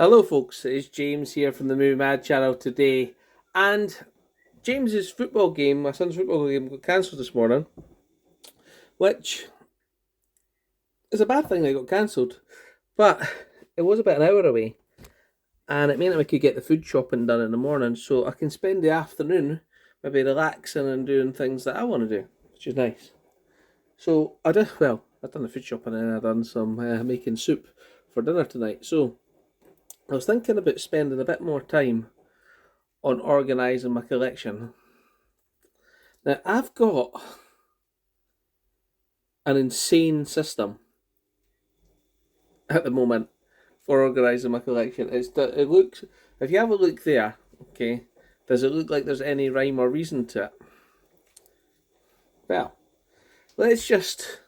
Hello folks, it's James here from the Movie Mad channel today, and James's football game, my son's football game, got cancelled this morning, which is a bad thing that it got cancelled, but it was about an hour away, and it meant that we could get the food shopping done in the morning, so I can spend the afternoon maybe relaxing and doing things that I want to do, which is nice. So I've done the food shopping and I've done some making soup for dinner tonight, so I was thinking about spending a bit more time on organising my collection. Now, I've got an insane system at the moment for organising my collection. It looks, if you have a look there, okay, does it look like there's any rhyme or reason to it? Well, let's just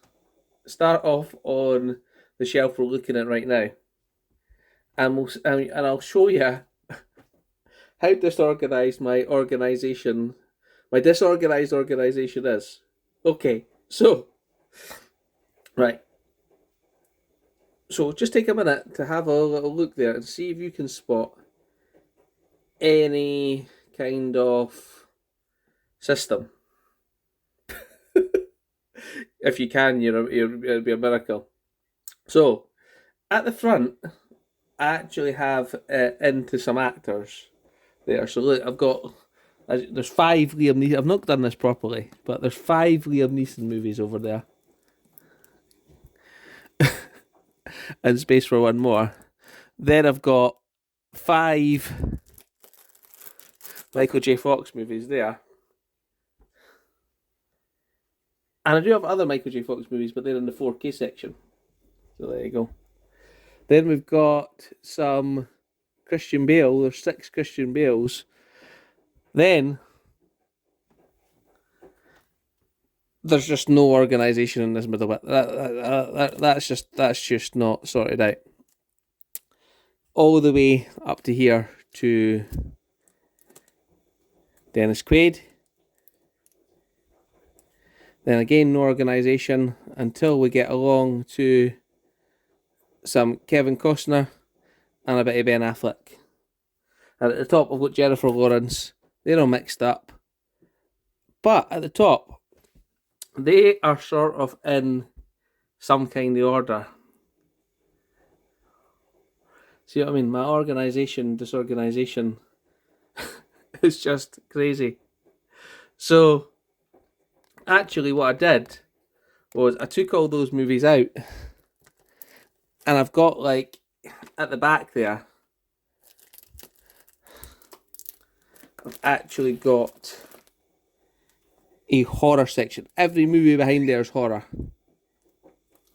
start off on the shelf we're looking at right now. And I'll show you how disorganised my disorganised organisation is. Okay, so, right. So just take a minute to have a little look there and see if you can spot any kind of system. If you can, it'd be a miracle. So, at the front, I actually have into some actors there. So look, there's 5 Liam Neeson. I've not done this properly, but there's 5 Liam Neeson movies over there. And space for one more. Then I've got 5 Michael J. Fox movies there. And I do have other Michael J. Fox movies, but they're in the 4K section. So there you go. Then we've got some Christian Bale. There's 6 Christian Bales. Then there's just no organisation in this middle bit. That's just not sorted out. All the way up to here to Dennis Quaid. Then again, no organisation until we get along to some Kevin Costner and a bit of Ben Affleck. And at the top I've got Jennifer Lawrence. They're all mixed up. But at the top, they are sort of in some kind of order. See what I mean? My disorganisation is just crazy. So, actually what I did was I took all those movies out, and I've got, like, at the back there, I've actually got a horror section. Every movie behind there is horror.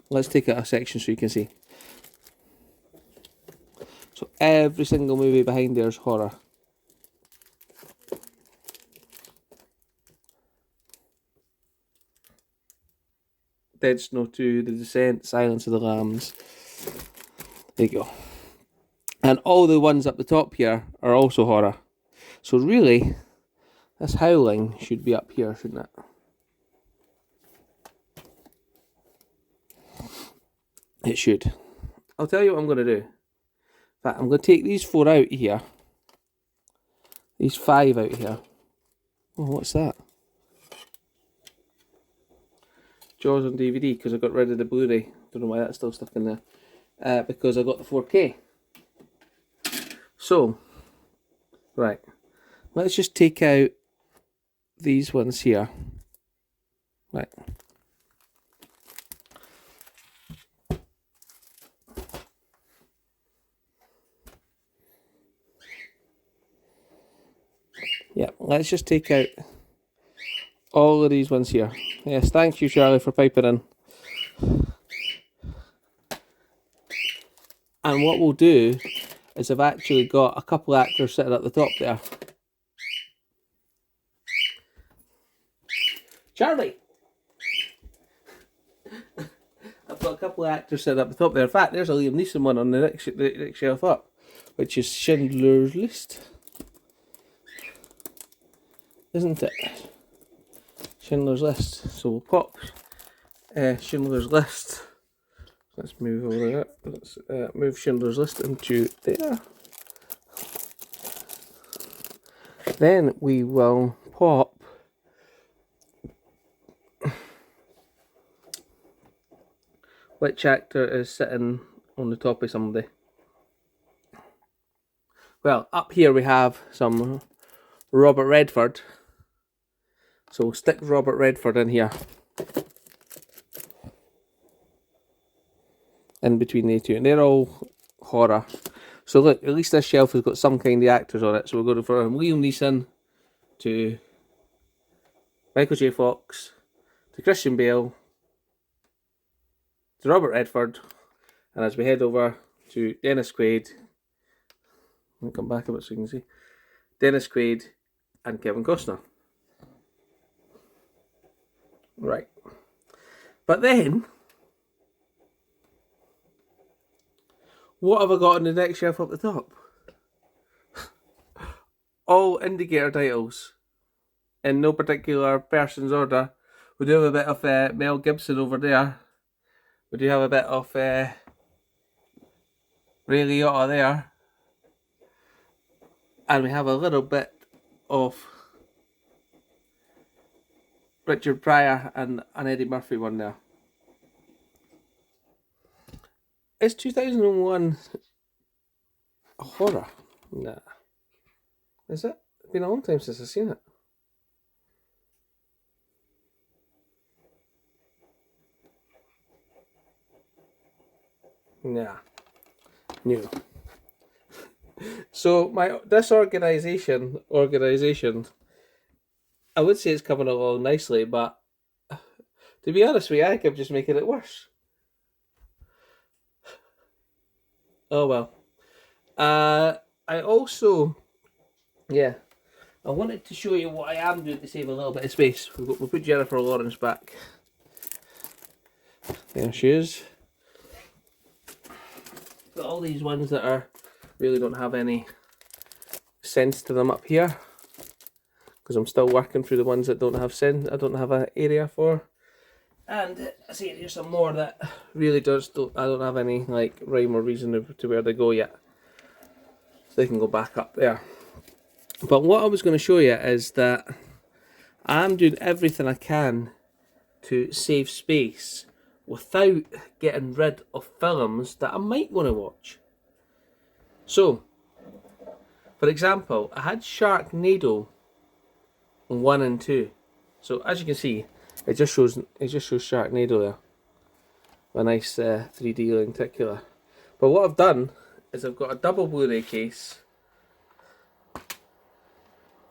Let's take out a section so you can see. So every single movie behind there is horror. Dead Snow 2, The Descent, Silence of the Lambs. There you go. And all the ones up the top here are also horror. So really, this Howling should be up here, shouldn't it? It should. I'll tell you what I'm going to do. In fact, I'm going to take these 4 out here. These 5 out here. Oh, what's that? Jaws on DVD, because I got rid of the Blu-ray. Don't know why that's still stuck in there. Because I got the 4K. So, right. Let's just take out these ones here. Right. Yeah, let's just take out all of these ones here. Yes, thank you, Charlie, for piping in. And what we'll do is I've actually got a couple of actors sitting at the top there. Charlie! I've got a couple of actors sitting up the top there. In fact, there's a Liam Neeson one on the next shelf up, which is Schindler's List. Isn't it? Schindler's List. So we'll pop Schindler's List Let's move over that. Let's move Schindler's List into there. Then we will pop which actor is sitting on the top of somebody. Well, up here we have some Robert Redford. So we'll stick Robert Redford in here. In between the two. And they're all horror. So look, at least this shelf has got some kind of actors on it. So we're going from Liam Neeson to Michael J. Fox to Christian Bale to Robert Redford. And as we head over to Dennis Quaid, I'll come back a bit so you can see. Dennis Quaid and Kevin Costner. Right. But then, what have I got on the next shelf up the top? All indicator titles. In no particular person's order. We do have a bit of Mel Gibson over there. We do have a bit of Ray Liotta there. And we have a little bit of Richard Pryor and an Eddie Murphy one there. Is 2001 a horror? Nah. Is it? It's been a long time since I've seen it. Nah. New. So my Disorganised Organisation, I would say it's coming along nicely, but to be honest with you, I think I'm just making it worse. Oh well. I also, I wanted to show you what I am doing to save a little bit of space. We'll put Jennifer Lawrence back. There she is. Got all these ones that really don't have any sense to them up here, because I'm still working through the ones that don't have sense. I don't have an area for. And I see there's some more that really I don't have any like rhyme or reason to where they go yet. So they can go back up there. But what I was going to show you is that I'm doing everything I can to save space without getting rid of films that I might want to watch. So, for example, I had Sharknado 1 and 2. So as you can see, it just shows Sharknado there. A nice 3D lenticular. But what I've done is I've got a double Blu-ray case.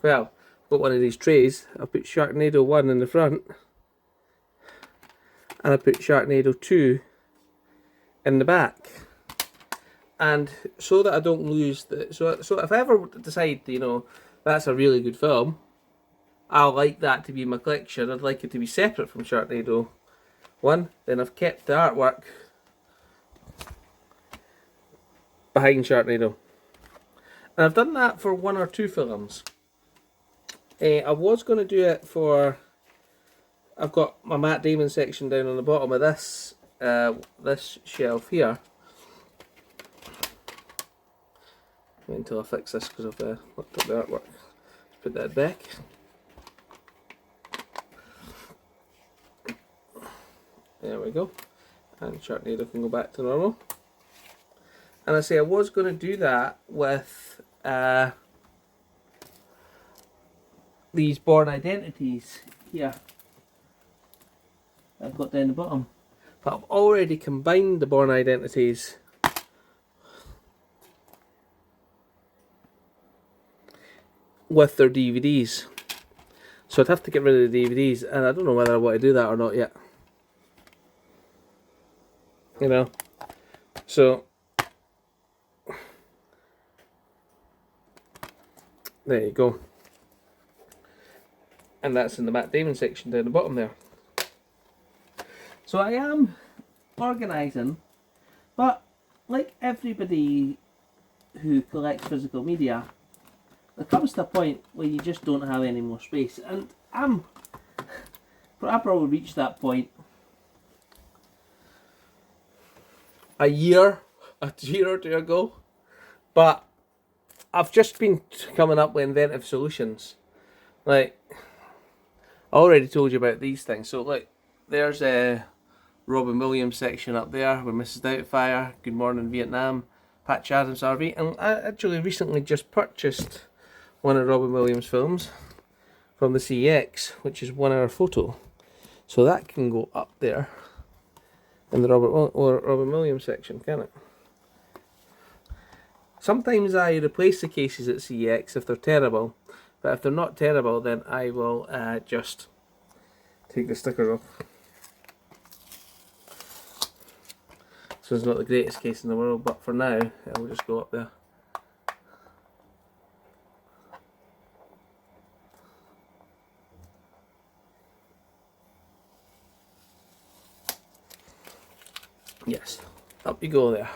Well, I've got one of these trays. I put Sharknado 1 in the front. And I put Sharknado 2 in the back. And so that I don't lose so if I ever decide, that's a really good film, I'll like that to be in my collection. I'd like it to be separate from Sharknado 1. Then I've kept the artwork behind Sharknado. And I've done that for 1 or 2 films. I was going to do it for... I've got my Matt Damon section down on the bottom of this this shelf here. Wait until I fix this because I've looked up the artwork. Let's put that back. There we go. And Sharknado can go back to normal. And I say I was going to do that with these Born Identities here. I've got down the bottom. But I've already combined the Born Identities with their DVDs. So I'd have to get rid of the DVDs, and I don't know whether I want to do that or not yet. So there you go. And that's in the Matt Damon section down the bottom there. So I am organising, but like everybody who collects physical media, there comes to a point where you just don't have any more space, and I probably reached that point. a year or two ago, but I've just been coming up with inventive solutions. Like, I already told you about these things. So, look, there's a Robin Williams section up there with Mrs. Doubtfire, Good Morning Vietnam, Patch Adams RV, and I actually recently just purchased one of Robin Williams' films from the CX, which is 1 hour photo. So that can go up there in the Robin Williams section, can it? Sometimes I replace the cases at CX if they're terrible, but if they're not terrible, then I will just take the stickers off. So it's not the greatest case in the world, but for now, it will just go up there. Yes, up you go there.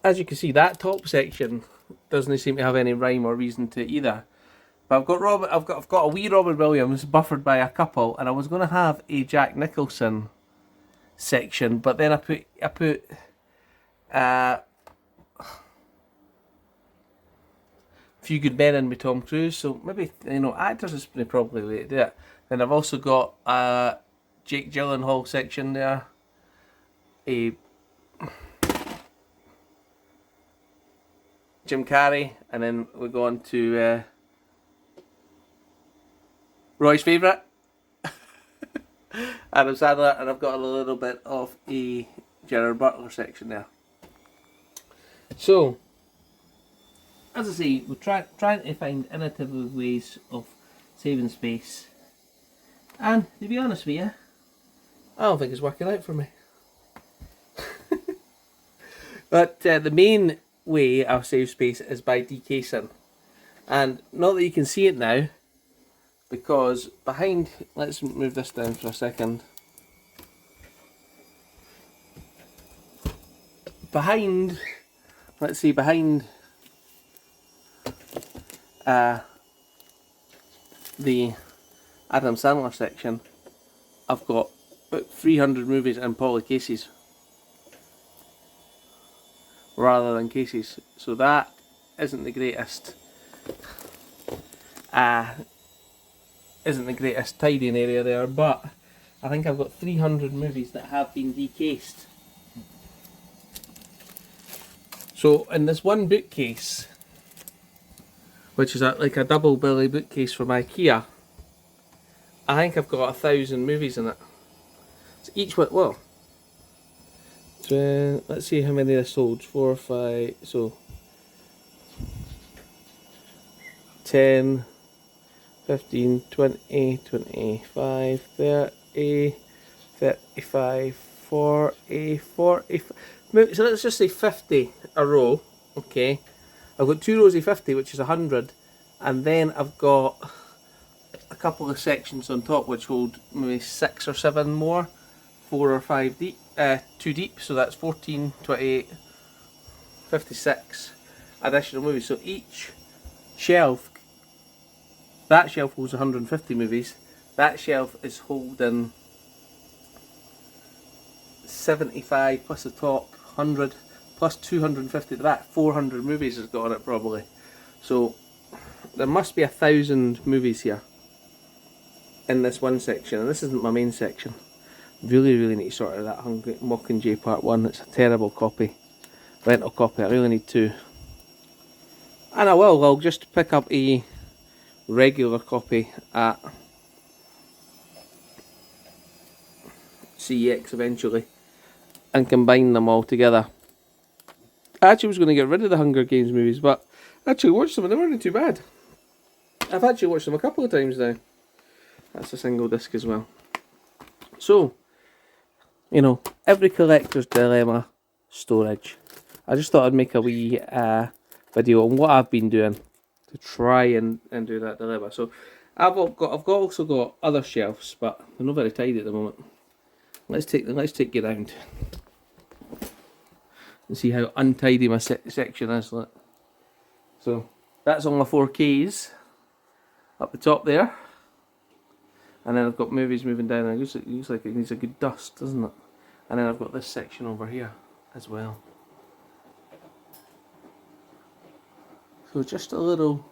As you can see, that top section doesn't seem to have any rhyme or reason to it either. But I've got a wee Robin Williams buffered by a couple, and I was going to have a Jack Nicholson section, but then I put Few Good Men in with Tom Cruise, so maybe, actors is probably the way to do it. Then I've also got Jake Gyllenhaal section there, a Jim Carrey, and then we go on to Roy's favourite, Adam Sandler, and I've got a little bit of a Gerard Butler section there. So, as I say, we're trying to find innovative ways of saving space, and to be honest with you, I don't think it's working out for me. But the main way I'll save space is by decasing, and not that you can see it now, because behind, let's move this down for a second. Behind the Adam Sandler section, I've got about 300 movies in poly cases rather than cases, so that isn't the greatest tidying area there, but I think I've got 300 movies that have been decased. So in this one bookcase, which is like a double billy bookcase from IKEA, I think I've got 1,000 movies in it. So each one, well, so let's see how many I sold. 4, 5, so 10, 15, 20, 25, 30, 35, 40, 45. So let's just say 50 a row, okay. I've got 2 rows of 50, which is 100, and then I've got a couple of sections on top which hold maybe 6 or 7 more, 4 or 5 deep, 2 deep, so that's 14, 28, 56 additional movies. So each shelf, that shelf holds 150 movies, that shelf is holding 75 plus the top 100 plus 250, that 400 movies has got on it probably. So there must be 1,000 movies here in this one section, and this isn't my main section. Really need to sort out that Mockingjay Part 1. It's a terrible copy, rental copy. I really need to, and I'll just pick up a regular copy at CEX eventually and combine them all together. I actually was going to get rid of the Hunger Games movies, but I actually watched them and they weren't too bad. I've actually watched them a couple of times now. That's a single disc as well. So, every collector's dilemma, storage. I just thought I'd make a wee video on what I've been doing to try and do that dilemma. So I've also got other shelves, but they're not very tidy at the moment. Let's take you round and see how untidy my section is. Look. So that's all my 4Ks up the top there, and then I've got movies moving down. It looks like it needs a good dust, doesn't it? And then I've got this section over here as well. So just a little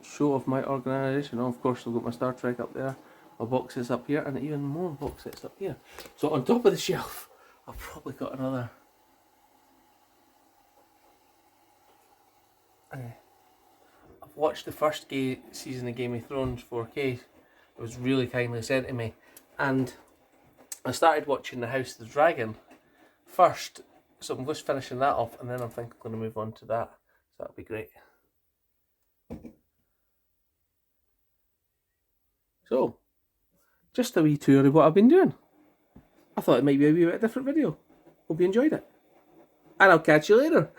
show of my organisation. Of course, I've got my Star Trek up there, my boxes up here, and even more box sets up here. So on top of the shelf, I've probably got another. I've watched the first season of Game of Thrones 4K. It was really kindly sent to me, and I started watching The House of the Dragon first. So I'm just finishing that off, and then I think I'm going to move on to that. So that'll be great. So, just a wee tour of what I've been doing. I thought it might be a wee bit different video. Hope you enjoyed it. And I'll catch you later.